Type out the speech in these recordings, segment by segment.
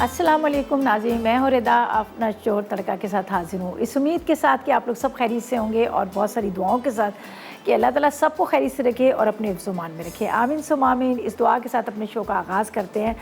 अस्सलाम वालेकुम नाज़रीन, मैं हूं रिदा अपना शोर तड़का के साथ हाजिर हूँ। इस उम्मीद के साथ कि आप लोग सब खैरियत से होंगे और बहुत सारी दुआओं के साथ कि अल्लाह ताला सबको खैरियत से रखे और अपने हिफ्ज़-ओ-मान में रखे। आमीन सुम्मा आमीन। इस दुआ के साथ अपने शो का आगाज़ करते हैं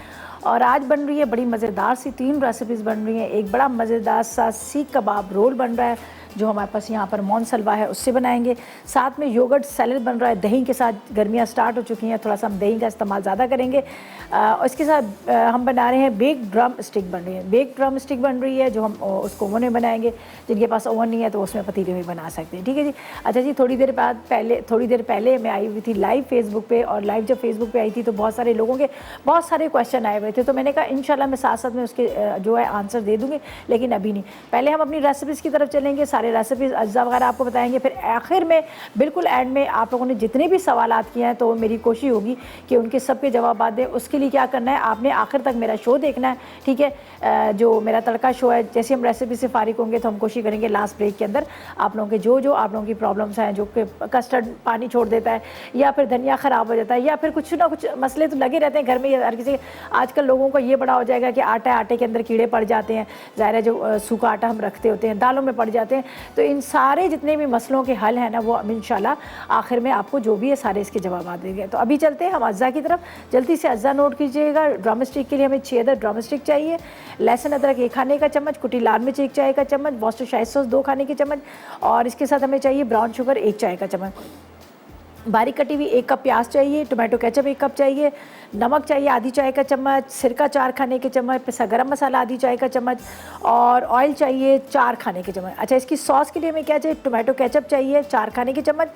और आज बन रही है बड़ी मज़ेदार सी 3 रेसिपीज़ बन रही हैं। एक बड़ा मज़ेदार सा सीख कबाब रोल बन रहा है जो हमारे पास यहाँ पर मोन सलवा है, उससे बनाएंगे। साथ में योगर्ट सैलेड बन रहा है दही के साथ। गर्मियाँ स्टार्ट हो चुकी हैं, थोड़ा सा हम दही का इस्तेमाल ज़्यादा करेंगे। और इसके साथ हम बना रहे हैं बेक ड्रम स्टिक बन रही है। बेक ड्रम स्टिक बन रही है जो हम उसको ओवन में बनाएंगे। जिनके पास ओवन नहीं है तो उसमें पतीले में बना सकते हैं, ठीक है जी। अच्छा जी, थोड़ी देर पहले मैं आई हुई थी लाइव फेसबुक पे, और लाइव जब फेसबुक पे आई थी तो बहुत सारे लोगों के बहुत सारे क्वेश्चन आए हुए थे। तो मैंने कहा इंशाल्लाह मैं साथ साथ में उसके जो है आंसर दे दूँगी, लेकिन अभी नहीं। पहले हम अपनी रेसिपीज़ की तरफ चलेंगे, सारे रेसिपीज़ अज्जा वगैरह आपको बताएंगे। फिर आखिर में बिल्कुल एंड में आप लोगों ने जितने भी सवालात किए हैं तो मेरी कोशिश होगी कि उनके सबके जवाब दें। उसके लिए क्या करना है, आपने आखिर तक मेरा शो देखना है, ठीक है। जो मेरा तड़का शो है, जैसे हम रेसिपी से फारिग होंगे तो हम कोशिश करेंगे लास्ट ब्रेक के अंदर आप लोगों के जो आप लोगों की प्रॉब्लम्स हैं, जो कि कस्टर्ड पानी छोड़ देता है या फिर धनिया ख़राब हो जाता है या फिर कुछ ना कुछ मसले तो लगे रहते हैं घर में। हर किसी आजकल लोगों को ये बड़ा हो जाएगा कि आटे के अंदर कीड़े पड़ जाते हैं, ज़ाहिर है जो सूखा आटा हम रखते होते हैं दालों में पड़ जाते हैं। तो इन सारे जितने भी मसलों के हल हैं ना, वो हम इंशाल्लाह आखिर में आपको जो भी है सारे इसके जवाब देंगे। तो अभी चलते हैं हम अज्जा की तरफ। जल्दी से अज्जा नोट कीजिएगा। ड्रम स्टिक के लिए हमें 6 अदद ड्रम स्टिक चाहिए। लहसुन अदरक 1 खाने का चम्मच, कुटी लाल मिर्च 1 चाय का चम्मच, वॉस्टरशायर सॉस 2 खाने के चम्मच, और इसके साथ हमें चाहिए ब्राउन शुगर 1 चाय का चम्मच। बारीक कटी हुई 1 कप प्याज चाहिए। टोमेटो केचप 1 कप चाहिए। नमक चाहिए आधी चाय का चम्मच। सिरका 4 खाने के चम्मच। पिसा गरम मसाला आधी चाय का चम्मच, और ऑयल चाहिए 4 खाने के चम्मच। अच्छा, इसकी सॉस के लिए हमें क्या चाहिए, टोमेटो केचप चाहिए 4 खाने के चम्मच,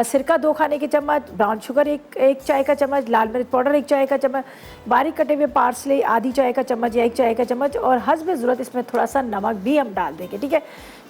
सिरका 2 खाने के चम्मच, ब्राउन शुगर 1 चाय का चम्मच, लाल मिर्च पाउडर 1 चाय का चम्मच, बारीक कटे हुए पार्सले आधी चाय का चम्मच या 1 चाय का चम्मच, और हस्ब ज़रूरत इसमें थोड़ा सा नमक भी हम डाल देंगे, ठीक है।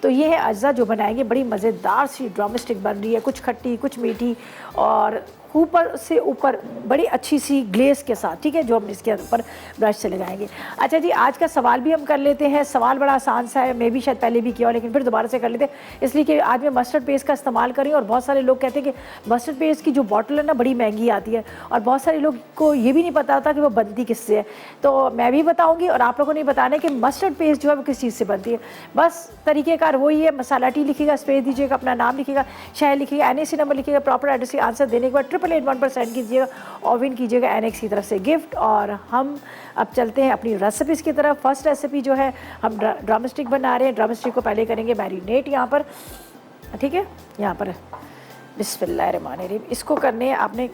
तो ये है अज्जा जो बनाएंगे। बड़ी मज़ेदार सी ड्रम स्टिक बन रही है, कुछ खट्टी कुछ मीठी और ऊपर से ऊपर बड़ी अच्छी सी ग्लेस के साथ, ठीक है, जो हम इसके ऊपर ब्रश से लगाएंगे। अच्छा जी, आज का सवाल भी हम कर लेते हैं। सवाल बड़ा आसान सा है, मैं भी शायद पहले भी किया हो लेकिन फिर दोबारा से कर लेते हैं, इसलिए कि आज मैं मस्टर्ड पेस्ट का इस्तेमाल करी और बहुत सारे लोग कहते हैं कि मस्टर्ड पेस्ट की जो बॉटल है ना बड़ी महंगी आती है, और बहुत सारे लोग को ये भी नहीं पता होता कि वो बनती किससे है। तो मैं भी बताऊँगी और आप लोगों ने बताना है कि मस्टर्ड पेस्ट जो है वो किस चीज़ से बनती है। बस तरीक़ेकार वही है, मसाला टी लिखिएगा, स्पेस दीजिएगा, अपना नाम लिखिएगा, शहर लिखिएगा, NAC नंबर लिखिएगा, प्रॉपर एड्रेस के आंसर देने के बाद 8881 सेंड कीजिएगा और विन कीजिएगा NX की तरफ से गिफ्ट। और हम अब चलते हैं अपनी रेसिपीज़ की तरफ। फर्स्ट रेसिपी जो है, हम ड्रम स्टिक बना रहे हैं। ड्रम स्टिक को पहले करेंगे मैरिनेट यहाँ पर, ठीक है। यहाँ पर बिस्मिल्लाहिर्रहमानिर्रहीम इसको करने आपने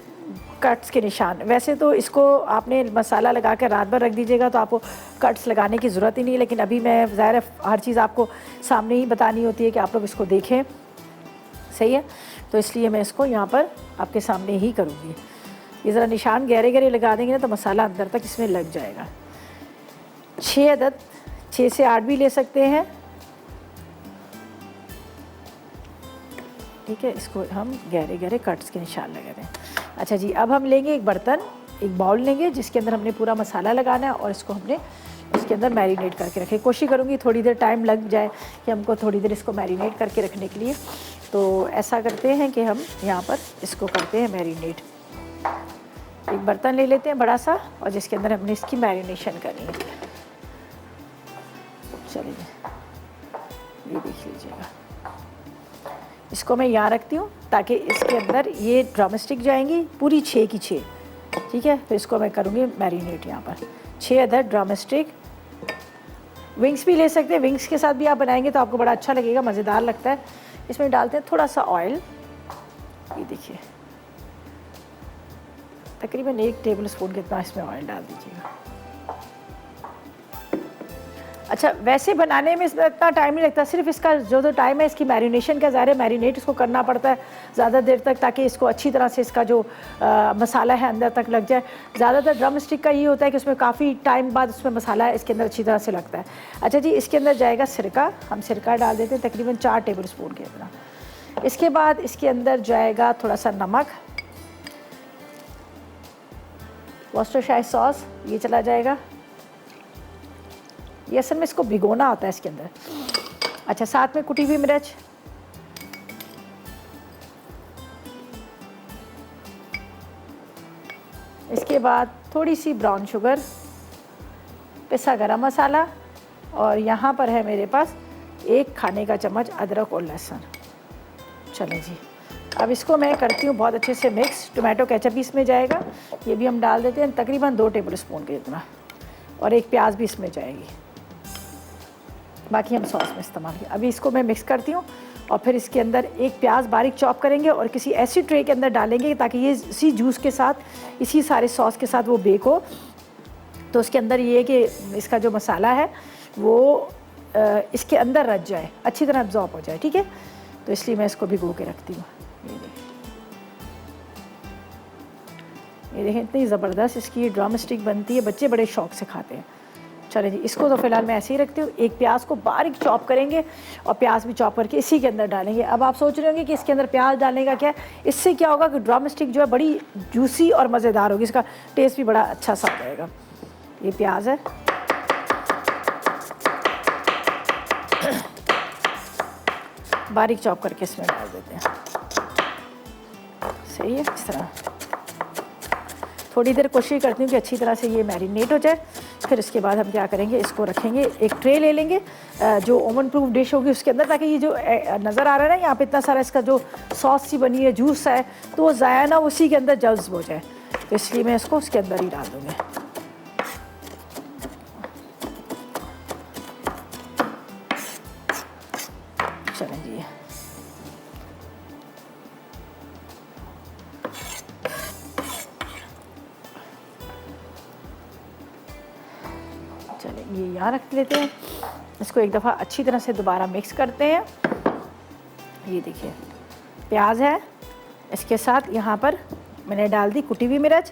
कट्स के निशान। वैसे तो इसको आपने मसाला लगा कर रात भर रख दीजिएगा तो आपको कट्स लगाने की ज़रूरत ही नहीं है, लेकिन अभी मैं ज़ाहिर है हर चीज़ आपको सामने ही बतानी होती है कि आप लोग इसको देखें, सही है। तो इसलिए मैं इसको यहाँ पर आपके सामने ही करूँगी। ये ज़रा निशान गहरे गहरे लगा देंगे ना तो मसाला अंदर तक इसमें लग जाएगा। 6 अदद, 6 से 8 भी ले सकते हैं, ठीक है। इसको हम गहरे गहरे कट्स के निशान लगा दें। अच्छा जी, अब हम लेंगे एक बर्तन, एक बाउल लेंगे जिसके अंदर हमने पूरा मसाला लगाना है और इसको हमने इसके अंदर मैरिनेट करके रखें। कोशिश करूँगी थोड़ी देर टाइम लग जाए कि हमको थोड़ी देर इसको मैरिनेट करके रखने के लिए। तो ऐसा करते हैं कि हम यहाँ पर इसको करते हैं मैरिनेट। एक बर्तन ले लेते हैं बड़ा सा और जिसके अंदर हमने इसकी मैरिनेशन करनी है। चलिए ये देख लीजिएगा, इसको मैं यहाँ रखती हूँ ताकि इसके अंदर ये ड्रम स्टिक जाएंगी पूरी 6 की 6, ठीक है। फिर इसको मैं करूँगी मैरिनेट यहाँ पर। 6 अदद ड्रम स्टिक। विंग्स भी ले सकते हैं, विंग्स के साथ भी आप बनाएंगे तो आपको बड़ा अच्छा लगेगा, मज़ेदार लगता है। इसमें डालते हैं थोड़ा सा ऑयल, ये देखिए तकरीबन 1 टेबल स्पून कितना इसमें ऑयल डाल दीजिएगा। अच्छा, वैसे बनाने में इसमें इतना टाइम नहीं लगता, सिर्फ इसका जो टाइम है इसकी मैरिनेशन का, ज़ाहिर है मैरिनेट इसको करना पड़ता है ज़्यादा देर तक ताकि इसको अच्छी तरह से इसका जो मसाला है अंदर तक लग जाए। ज़्यादातर ड्रम स्टिक का ये होता है कि उसमें काफ़ी टाइम बाद उसमें मसाला इसके अंदर अच्छी तरह से लगता है। अच्छा जी, इसके अंदर जाएगा सिरका। हम सिरका डाल देते हैं तकरीबन 4 टेबल स्पून के इतना। इसके बाद इसके अंदर जाएगा थोड़ा सा नमक, वॉस्टरशायर सॉस ये चला जाएगा। ये असल में इसको भिगोना होता है इसके अंदर। अच्छा, साथ में कुटी हुई मिर्च, इसके बाद थोड़ी सी ब्राउन शुगर, पिसा गरम मसाला, और यहाँ पर है मेरे पास 1 खाने का चम्मच अदरक और लहसुन। चलें जी, अब इसको मैं करती हूँ बहुत अच्छे से मिक्स। टोमेटो केचप भी इसमें जाएगा, ये भी हम डाल देते हैं तकरीबन 2 टेबल स्पून के जितना, और 1 प्याज भी इसमें जाएगी, बाकी हम सॉस में इस्तेमाल किया। अभी इसको मैं मिक्स करती हूँ और फिर इसके अंदर 1 प्याज बारीक चॉप करेंगे और किसी ऐसी ट्रे के अंदर डालेंगे ताकि ये इसी जूस के साथ, इसी सारे सॉस के साथ वो बेक हो। तो उसके अंदर ये कि इसका जो मसाला है वो इसके अंदर रच जाए, अच्छी तरह अब्जॉर्ब हो जाए, ठीक है। तो इसलिए मैं इसको भिगो के रखती हूँ। ये देखें इतनी ज़बरदस्त इसकी ड्रम स्टिक बनती है, बच्चे बड़े शौक़ से खाते हैं। चलें जी, इसको तो फ़िलहाल मैं ऐसे ही रखती हूँ। 1 प्याज को बारीक चॉप करेंगे और प्याज भी चॉप करके इसी के अंदर डालेंगे। अब आप सोच रहे होंगे कि इसके अंदर प्याज डालने का क्या है, इससे क्या होगा कि ड्रम स्टिक जो है बड़ी जूसी और मज़ेदार होगी, इसका टेस्ट भी बड़ा अच्छा सा रहेगा। ये प्याज है, बारीक चॉप करके इसमें डाल देते हैं। सही है, इस तरह थोड़ी देर कोशिश करती हूँ कि अच्छी तरह से ये मैरिनेट हो जाए। फिर इसके बाद हम क्या करेंगे, इसको रखेंगे, एक ट्रे ले लेंगे जो ओवन प्रूफ डिश होगी उसके अंदर, ताकि ये जो नज़र आ रहा है ना यहाँ पे इतना सारा इसका जो सॉस सी बनी है, जूस है, तो वो ज़ाया ना उसी के अंदर जज्ब हो जाए। तो इसलिए मैं इसको उसके अंदर ही डाल दूँगी। चलें जी, चलें ये यहाँ रख लेते हैं। इसको एक दफ़ा अच्छी तरह से दोबारा मिक्स करते हैं। ये देखिए प्याज है, इसके साथ यहाँ पर मैंने डाल दी कुटी हुई मिर्च,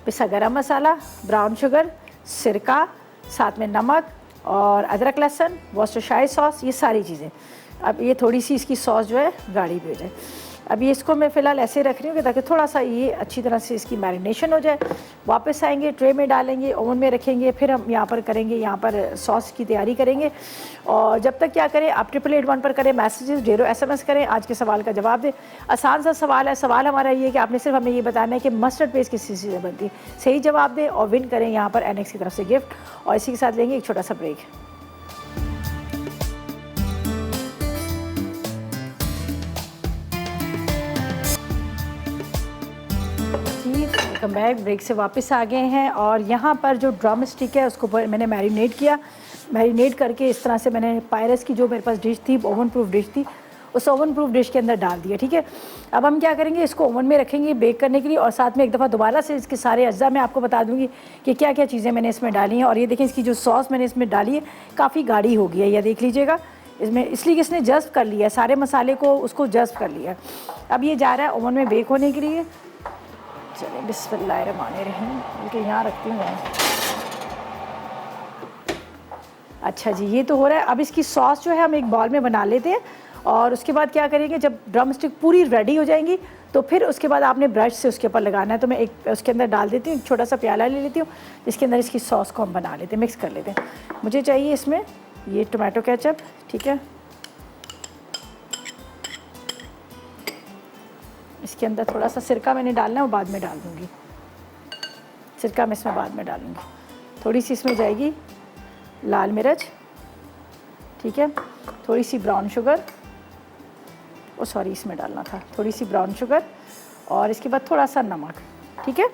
पिसा गरम मसाला, ब्राउन शुगर, सिरका, साथ में नमक और अदरक लहसुन, वॉस्टरशायर सॉस, ये सारी चीज़ें। अब ये थोड़ी सी इसकी सॉस जो है गाढ़ी भी हो जाए। अब ये इसको मैं फ़िलहाल ऐसे रख रही हूँ कि ताकि थोड़ा सा ये अच्छी तरह से इसकी मैरिनेशन हो जाए। वापस आएंगे, ट्रे में डालेंगे, ओवन में रखेंगे, फिर हम यहाँ पर करेंगे, यहाँ पर सॉस की तैयारी करेंगे। और जब तक क्या करें, आप 888 पर करें मैसेजेस, ढेरों SMS करें, आज के सवाल का जवाब दें। आसान सा सवाल है। सवाल हमारा ये है कि आपने सिर्फ हमें ये बताना है कि मस्टर्ड पेस्ट किस चीज़ से बनती है। सही जवाब दें और विन करें यहाँ पर NX की तरफ से गिफ्ट। और इसी के साथ लेंगे एक छोटा सा ब्रेक। Welcome back. ब्रेक से वापस आ गए हैं और यहाँ पर जो ड्रम स्टिक है उसको मैंने मैरिनेट किया। मैरिनेट करके इस तरह से मैंने पायरस की जो मेरे पास डिश थी, ओवन प्रूफ डिश थी, उस ओवन प्रूफ डिश के अंदर डाल दिया, ठीक है। अब हम क्या करेंगे, इसको ओवन में रखेंगे बेक करने के लिए। और साथ में एक दफ़ा दोबारा से इसके सारे अज्जा मैं आपको बता दूँगी कि क्या क्या चीज़ें मैंने इसमें डाली हैं। और ये देखें इसकी जो सॉस मैंने इसमें डाली है काफ़ी गाढ़ी हो गई है, यह देख लीजिएगा। इसमें इसलिए कि इसने जज्ब कर लिया है, सारे मसाले को उसको जज्ब कर लिया है। अब ये जा रहा है ओवन में बेक होने के लिए। चलिए बिस्मिल्लाहिर्रहमानिर्रहीम, बल्कि यहाँ रखती हूँ। अच्छा जी, ये तो हो रहा है। अब इसकी सॉस जो है हम एक बाउल में बना लेते हैं और उसके बाद क्या करेंगे, जब ड्रम स्टिक पूरी रेडी हो जाएंगी तो फिर उसके बाद आपने ब्रश से उसके ऊपर लगाना है। तो मैं एक उसके अंदर डाल देती हूँ, छोटा सा प्याला ले लेती हूँ जिसके अंदर इसकी सॉस को हम बना लेते हैं, मिक्स कर लेते हैं। मुझे चाहिए इसमें ये टोमेटो केचप, ठीक है। इसके अंदर थोड़ा सा सिरका मैंने डालना है, वो बाद में डाल दूँगी। सिरका मैं इसमें बाद में डालूँगी। थोड़ी सी इसमें जाएगी लाल मिर्च, ठीक है। थोड़ी सी ब्राउन शुगर, ओ सॉरी इसमें डालना था, थोड़ी सी ब्राउन शुगर। और इसके बाद थोड़ा सा नमक, ठीक है।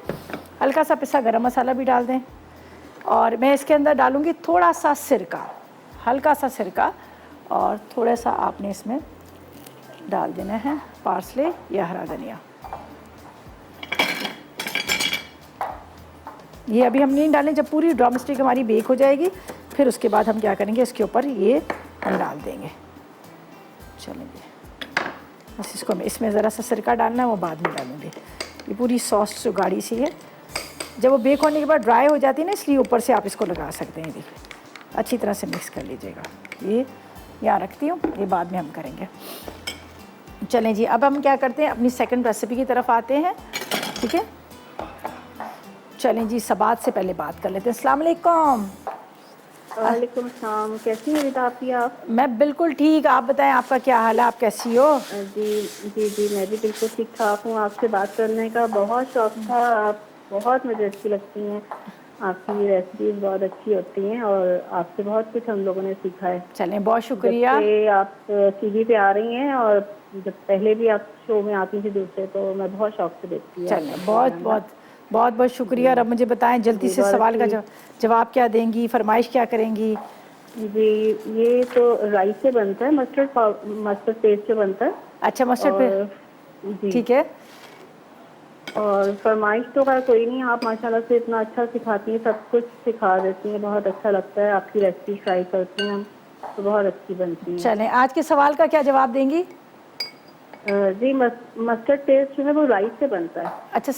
हल्का सा पिसा गरम मसाला भी डाल दें। और मैं इसके अंदर डालूँगी थोड़ा सा सिरका, हल्का सा सिरका। और थोड़ा सा आपने इसमें डाल देना है पार्सले या हरा धनिया। ये अभी हम नहीं डालें, जब पूरी ड्रम स्टिक हमारी बेक हो जाएगी फिर उसके बाद हम क्या करेंगे, इसके ऊपर ये हम डाल देंगे। चलेंगे बस इसको मैं इसमें ज़रा सा सिरका डालना है, वो बाद में डालूँगी। ये पूरी सॉस जो गाढ़ी सी है, जब वो बेक होने के बाद ड्राई हो जाती है ना, इसलिए ऊपर से आप इसको लगा सकते हैं। देखिए अच्छी तरह से मिक्स कर लीजिएगा। ये यहाँ रखती हूँ, ये बाद में हम करेंगे। चलें जी, अब हम क्या करते हैं, अपनी सेकंड रेसिपी की तरफ आते हैं, ठीक है। चलें जी, सबात से पहले बात कर लेते हैं। अस्सलाम वालेकुम। वालेकुम सलाम, कैसी हैं आपकी? आप? मैं बिल्कुल ठीक, आप बताएं आपका क्या हाल है, आप कैसी हो? जी जी जी, मैं भी बिल्कुल ठीक ठाक हूँ। आपसे बात करने का बहुत शौक था, आप बहुत मुझे अच्छी लगती हैं। आपकी रेसिपीज बहुत अच्छी होती हैं और आपसे बहुत कुछ हम लोगों ने सीखा है। चलें, बहुत शुक्रिया। जब से आप टीवी पे आ रही हैं और जब पहले भी आप शो में आती थी दूसरे, तो मैं बहुत शौक से देखती है आपका चलें, बहुत प्रोग्राम ना। बहुत बहुत बहुत शुक्रिया। जी और अब मुझे बताएं जल्दी जी, से बहुत सवाल का अच्छी। जवाब क्या देंगी, फरमाइश क्या करेंगी? जी, ये तो राइस से बनता है, मस्टर्ड पेस्ट से बनता है। अच्छा, मस्टर्ड पे, और जी, ठीक है। और फरमाइश तो खैर कोई नहीं, आप माशाल्लाह से इतना अच्छा सिखाती हैं, सब कुछ सिखा देती हैं, बहुत अच्छा लगता है। आपकी रेसिपी ट्राई करते हैं हम, तो बहुत अच्छी बनती हैं। चलें, आज के सवाल का क्या जवाब देंगी? जी, मस्टर्ड पेस्ट जो है वो राइस से बनता है। अच्छा,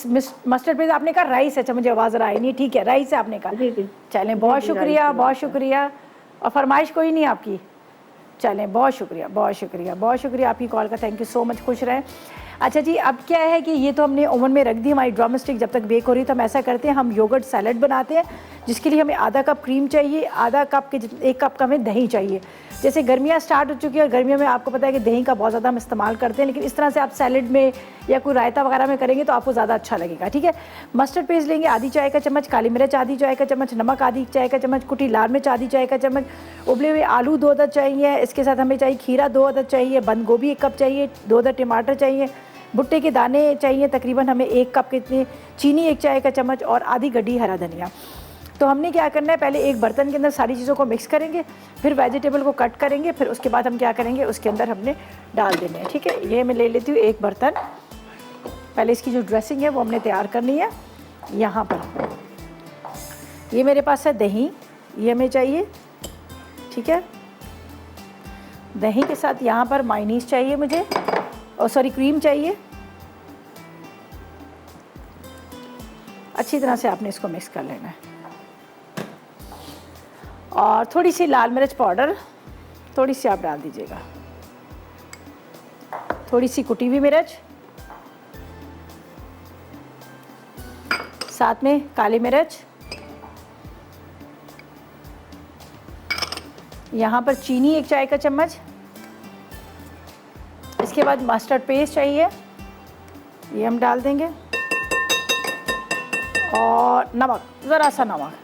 मस्टर्ड पेस्ट आपने कहा राइस, अच्छा मुझे आवाज़ आ रही नहीं, ठीक है, राइस है आपने कहा। जी जी चलें, जी बहुत जी, राइस शुक्रिया, से बहुत बनता है। शुक्रिया। और फरमाइश कोई नहीं आपकी? चलें, बहुत शुक्रिया, बहुत शुक्रिया, बहुत शुक्रिया आपकी कॉल का, थैंक यू सो मच, खुश रहें। अच्छा जी, अब क्या है कि ये तो हमने ओवन में रख दी हमारी ड्रम स्टिक, जब तक बेक हो रही है तो हम ऐसा करते हैं, हम योगर्ट सैलड बनाते हैं, जिसके लिए हमें आधा कप क्रीम चाहिए, आधा कप के 1 कप का हमें दही चाहिए। जैसे गर्मियाँ स्टार्ट हो चुकी है और गर्मियों में आपको पता है कि दही का बहुत ज़्यादा हम इस्तेमाल करते हैं, लेकिन इस तरह से आप सैलड में या कोई रायता वगैरह में करेंगे तो आपको ज़्यादा अच्छा लगेगा, ठीक है। मस्टर्ड पेस्ट लेंगे आधी चाय का चम्मच, काली मिर्च आधी चाय का चम्मच, नमक आधी चाय का चम्मच, कुटी लाल मिर्च आधी चाय का चम्मच, उबले हुए आलू 2 अदद चाहिए, इसके साथ हमें चाहिए खीरा 2 अदद चाहिए, बंद गोभी 1 कप चाहिए, 2 अदद टमाटर चाहिए, भुट्टे के दाने चाहिए तकरीबन हमें 1 कप के इतने, चीनी 1 चाय का चम्मच और आधी गड्डी हरा धनिया। तो हमने क्या करना है, पहले एक बर्तन के अंदर सारी चीज़ों को मिक्स करेंगे, फिर वेजिटेबल को कट करेंगे, फिर उसके बाद हम क्या करेंगे, उसके अंदर हमने डाल देने हैं, ठीक है। ये मैं ले लेती हूँ एक बर्तन, पहले इसकी जो ड्रेसिंग है वो हमने तैयार करनी है। यहाँ पर ये मेरे पास है दही, ये हमें चाहिए, ठीक है। दही के साथ यहाँ पर मायोनीज चाहिए मुझे, और सॉरी क्रीम चाहिए। अच्छी तरह से आपने इसको मिक्स कर लेना है। और थोड़ी सी लाल मिर्च पाउडर, थोड़ी सी आप डाल दीजिएगा, थोड़ी सी कुटी हुई मिर्च, साथ में काली मिर्च, यहाँ पर चीनी 1 चाय का चम्मच, इसके बाद मस्टर्ड पेस्ट चाहिए, ये हम डाल देंगे, और नमक, ज़रा सा नमक,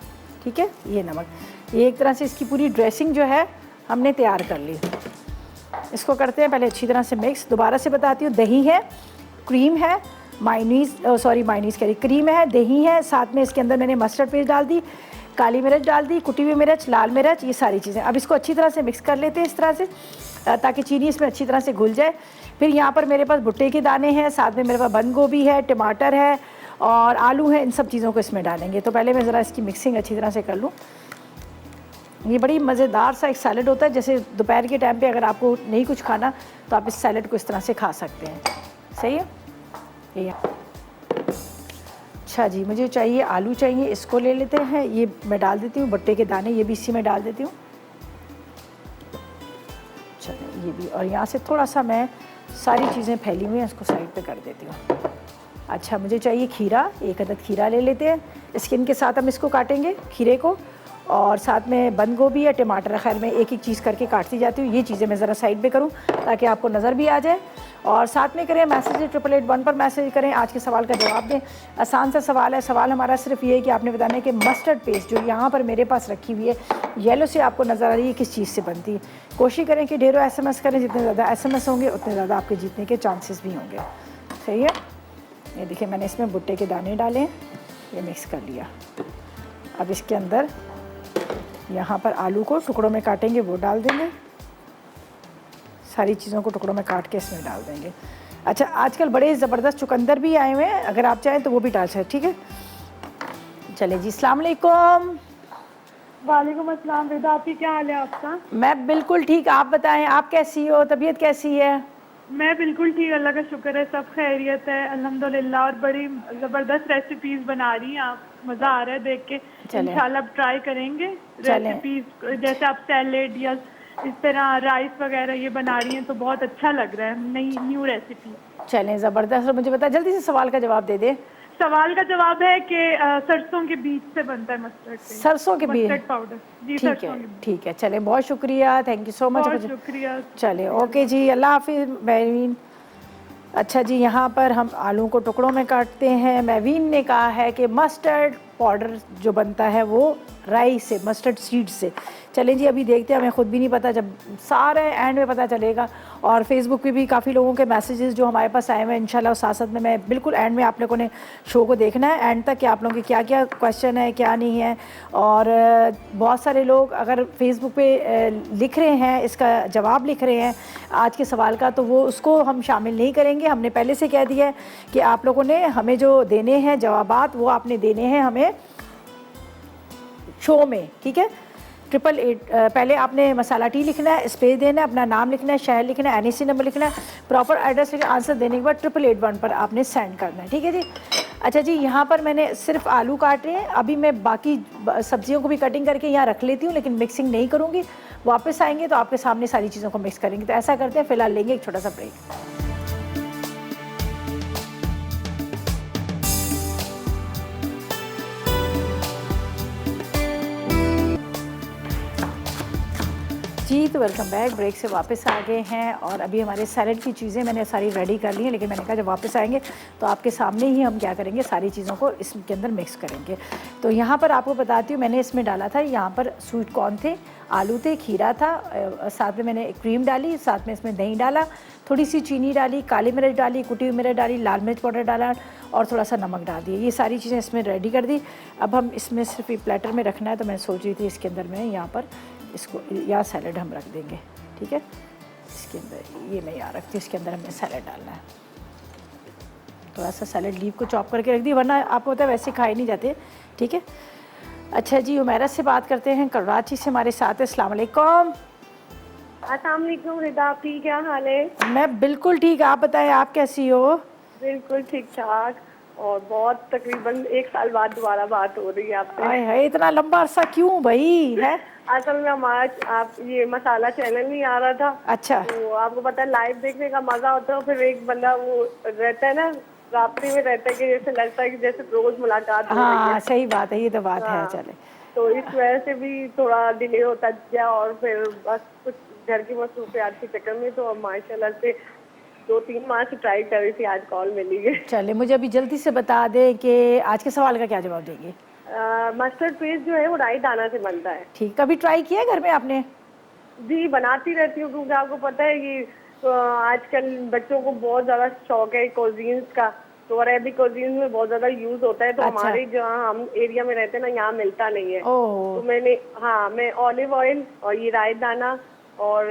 ठीक है, ये नमक। ये एक तरह से इसकी पूरी ड्रेसिंग जो है हमने तैयार कर ली। इसको करते हैं पहले अच्छी तरह से मिक्स। दोबारा से बताती हूँ, दही है, क्रीम है, मायोनीज कह रही, क्रीम है, दही है, साथ में इसके अंदर मैंने मस्टर्ड पेस्ट डाल दी, काली मिर्च डाल दी, कुटी हुई मिर्च, लाल मिर्च, ये सारी चीज़ें। अब इसको अच्छी तरह से मिक्स कर लेते हैं इस तरह से, ताकि चीनी इसमें अच्छी तरह से घुल जाए। फिर यहाँ पर मेरे पास भुट्टे के दाने हैं, साथ में मेरे पास बंद गोभी है, टमाटर है और आलू है, इन सब चीज़ों को इसमें डालेंगे। तो पहले मैं ज़रा इसकी मिक्सिंग अच्छी तरह से कर लूँ। ये बड़ी मज़ेदार सा एक सैलड होता है, जैसे दोपहर के टाइम पे अगर आपको नहीं कुछ खाना तो आप इस सैलड को इस तरह से खा सकते हैं, सही है। ये अच्छा जी, मुझे चाहिए आलू चाहिए, इसको ले लेते हैं, ये मैं डाल देती हूँ, भुट्टे के दाने ये भी इसी में डाल देती हूँ। चलिए ये भी, और यहाँ से थोड़ा सा मैं सारी चीज़ें फैली हुई हैं इसको साइड पे कर देती हूँ। अच्छा, मुझे चाहिए खीरा, 1 अदद खीरा ले लेते हैं, स्किन के साथ हम इसको काटेंगे खीरे को, और साथ में बंद गोभी या टमाटर, खैर मैं एक एक चीज़ करके काटती जाती हूँ। ये चीज़ें मैं ज़रा साइड पे करूँ ताकि आपको नज़र भी आ जाए। और साथ में करें मैसेज 888 पर मैसेज करें, आज के सवाल का जवाब दें। आसान सा सवाल है, सवाल हमारा सिर्फ ये है कि आपने बताना है कि मस्टर्ड पेस्ट जो यहाँ पर मेरे पास रखी हुई है येलो से आपको नज़र आ रही है, किस चीज़ से बनती है। कोशिश करें कि ढेरों SMS करें, जितने ज़्यादा SMS होंगे उतने ज़्यादा आपके जीतने के चांसेस भी होंगे, सही है। ये देखिए मैंने इसमें भुट्टे के दाने डाले, ये मिक्स कर लिया। अब इसके अंदर यहाँ पर आलू को टुकड़ों में काटेंगे, वो डाल देंगे, सारी चीज़ों को टुकड़ों में काट के इसमें डाल देंगे। अच्छा, आजकल बड़े ज़बरदस्त चुकंदर भी आए हुए हैं, अगर आप चाहें तो वो भी डाल सकते, ठीक है। चले जी, अस्सलाम वालेकुम। वालेकुम अस्सलाम। रिदा, आपकी क्या हाल है आपका? मैं बिल्कुल ठीक, आप बताएं आप कैसी हो, तबीयत कैसी है? मैं बिल्कुल ठीक, अल्लाह का शुक्र है, सब खैरियत है अल्हम्दुलिल्लाह। और बड़ी ज़बरदस्त रेसिपीज़ बना रही हैं आप, मज़ा आ रहा है देख के। इंशाल्लाह ट्राई करेंगे रेसिपीज़, जैसे आप सैलेड या इस तरह राइस वगैरह ये बना रही हैं तो बहुत अच्छा लग रहा है, नई न्यू रेसिपी। चलें, ज़बरदस्त। और मुझे बताएं जल्दी से सवाल का जवाब दे दें। सवाल का जवाब है कि सरसों के बीज से बनता है मस्टर्ड पेस्ट। सरसों के बीज, मस्टर्ड पाउडर जी, ठीक है, ठीक है। चलें, बहुत शुक्रिया, थैंक यू सो मच, बहुत शुक्रिया। चलें, ओके जी, अल्लाह हाफिज़ मैवीन। अच्छा जी, यहाँ पर हम आलू को टुकड़ों में काटते हैं। मैवीन ने कहा है कि मस्टर्ड पाउडर जो बनता है वो राई से, मस्टर्ड सीड से। चलें जी, अभी देखते हैं, हमें ख़ुद भी नहीं पता, जब सारे एंड में पता चलेगा। और फेसबुक पे भी काफ़ी लोगों के मैसेजेस जो हमारे पास आए हुए हैं, इंशाल्लाह साथ साथ में मैं बिल्कुल एंड में आप लोगों ने शो को देखना है एंड तक कि आप लोगों के क्या क्या क्वेश्चन है, क्या नहीं है। और बहुत सारे लोग अगर फेसबुक पे लिख रहे हैं, इसका जवाब लिख रहे हैं आज के सवाल का, तो वो उसको हम शामिल नहीं करेंगे। हमने पहले से कह दिया है कि आप लोगों ने हमें जो देने हैं जवाबात, वो आपने देने हैं हमें शो में, ठीक है। 888 पहले आपने मसाला टी लिखना है, स्पेस देना है, अपना नाम लिखना है, शहर लिखना है, NIC नंबर लिखना है, प्रॉपर एड्रेस लिखना, आंसर देने के बाद 8881 पर आपने सेंड करना है, ठीक है जी। अच्छा जी, यहाँ पर मैंने सिर्फ आलू काट रहे हैं, अभी मैं बाकी सब्जियों को भी कटिंग करके यहाँ रख लेती हूँ, लेकिन मिक्सिंग नहीं करूँगी। वापस आएंगे तो आपके सामने सारी चीज़ों को मिक्स करेंगे। तो ऐसा करते हैं, फ़िलहाल लेंगे एक छोटा सा ब्रेक। जी तो वेलकम बैक, ब्रेक से वापस आ गए हैं और अभी हमारे सैलड की चीज़ें मैंने सारी रेडी कर ली हैं, लेकिन मैंने कहा जब वापस आएंगे तो आपके सामने ही हम क्या करेंगे, सारी चीज़ों को इसके अंदर मिक्स करेंगे। तो यहाँ पर आपको बताती हूँ, मैंने इसमें डाला था, यहाँ पर स्वीट कॉर्न थे, आलू थे, खीरा था, साथ में मैंने क्रीम डाली, साथ में इसमें दही डाला, थोड़ी सी चीनी डाली, काली मिर्च डाली, कुटी हुई मिर्च डाली, लाल मिर्च पाउडर डाला और थोड़ा सा नमक डाल दिया। ये सारी चीज़ें इसमें रेडी कर दी। अब हम इसमें सिर्फ प्लेटर में रखना है, तो मैं सोच रही थी इसके अंदर मैं यहाँ पर इसको या सैलड हम रख देंगे, ठीक है। इसके अंदर ये मैं यहाँ रखती हूँ, इसके अंदर हमें सैलड डालना है। थोड़ा सा सैलड लीफ को चॉप करके रख दी, वरना आपको पता है वैसे खाए नहीं जाते, ठीक है। अच्छा जी, उमेरा से बात करते हैं, कराची से हमारे साथ है। अस्सलाम वालेकुम। अस्सलाम वालेकुम रिदा, आपकी क्या हाल है? मैं बिल्कुल ठीक, आप बताएं आप कैसी हो? बिल्कुल ठीक ठाक, और बहुत तकरीबन 1 साल बाद दोबारा बात हो रही है आपसे। हाय हाय, इतना लंबा अरसा क्यों भाई है? असल में हमारा आप ये मसाला चैनल नहीं आ रहा था। अच्छा, तो आपको पता है लाइव देखने का मजा होता है, फिर एक बंदा वो रहता है ना, राब्ते में रहता है कि जैसे लगता है कि जैसे रोज मुलाकात हो रही है। हाँ सही बात है, ये तो बात है। चले, तो इस वजह से भी थोड़ा डिले होता गया, और फिर बस कुछ घर की मसरूफियात के चक्कर में तो माशाल्लाह से 2-3 माह से ट्राई कर रही थी, आज कॉल मिली है। चले मुझे अभी जल्दी से बता दें कि आज के सवाल का क्या जवाब देंगे। मस्टर्ड पेस्ट जो है वो राई दाना से बनता है। ठीक, कभी ट्राई किया घर में आपने? जी बनाती रहती हूँ, क्योंकि आपको पता है कि आजकल बच्चों को बहुत ज्यादा शौक है कोजीन्स का, तो अरेबिक कोजीन्स में बहुत ज्यादा यूज होता है। तो अच्छा। हमारे जहाँ हम एरिया में रहते हैं ना, यहाँ मिलता नहीं है। ओह, तो मैं ऑलिव ऑयल और ये राई दाना और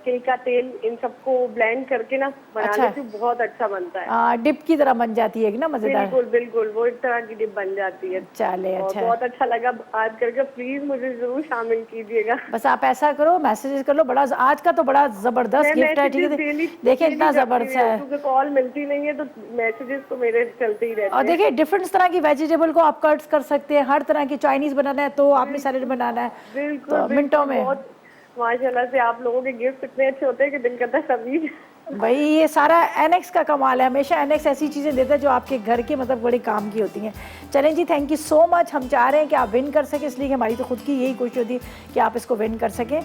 तिल का तेल, इन सबको ब्लेंड करके ना बना अच्छा। लेती हूँ, बहुत अच्छा बनता है। डिप की तरह बन जाती है ना, मजेदार। बिल्कुल बिल्कुल, वो एक तरह की डिप बन जाती है। चले और अच्छा, बहुत अच्छा लगा आज करके, प्लीज मुझे जरूर शामिल कीजिएगा। बस आप ऐसा करो, मैसेजेस कर लो। बड़ा आज का तो बड़ा जबरदस्त गिफ्ट है, ठीक है। देखिए इतना जबरदस्त है, क्योंकि कॉल मिलती नहीं है तो मैसेजेस तो मेरे चलते ही रहते हैं। और देखिए डिफरेंट तरह की वेजिटेबल को आप कट्स कर सकते हैं, हर तरह की। चाइनीज बनाना है तो आपने सैलेड बनाना है, बिल्कुल तो मिनटों में। बहुत माशाल्लाह से आप लोगों के गिफ्ट इतने अच्छे होते हैं कि दिल करता है सभी। भाई ये सारा एनेक्स का कमाल है, हमेशा एनेक्स ऐसी चीज़ें देता है जो आपके घर के मतलब बड़े काम की होती हैं। चलें जी, थैंक यू सो मच। हम चाह रहे हैं कि आप विन कर सकें, इसलिए कि हमारी तो खुद की यही कोशिश होती है कि आप इसको विन कर सकें।